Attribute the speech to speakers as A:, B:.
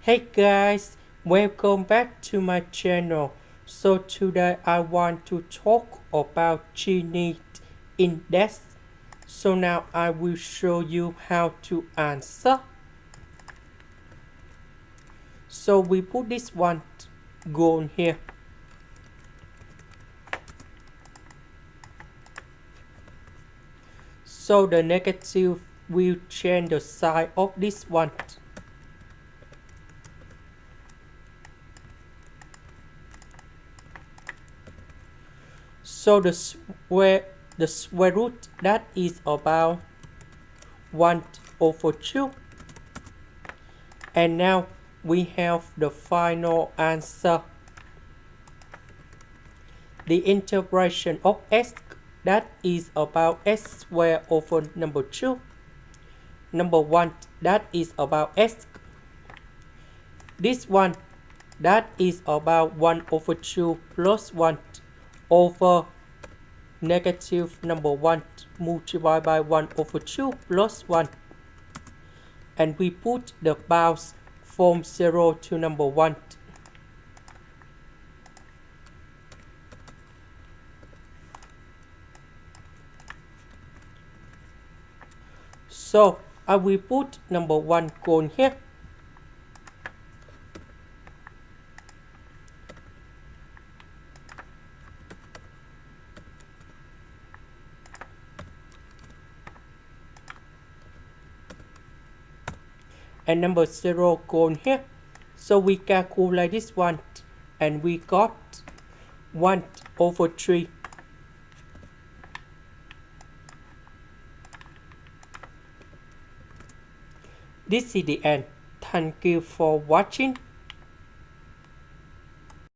A: Hey guys, welcome back to my channel. So today I want to talk about Gini index. So now I will show you how to answer. So we put this one goal here. So the negative will change the sign of this one. So the square root that is about 1 over 2. And now we have the final answer. The integration of x that is about x squared over number 2. Number 1 that is about x. This one that is about 1 over 2 plus 1 over negative number 1 multiplied by 1 over 2 plus 1. And we put the bounds from 0 to number 1. So I will put number 1 cone here. And number 0 gone here. So we calculate this one and we got 1 over 3. This is the end. Thank you for watching.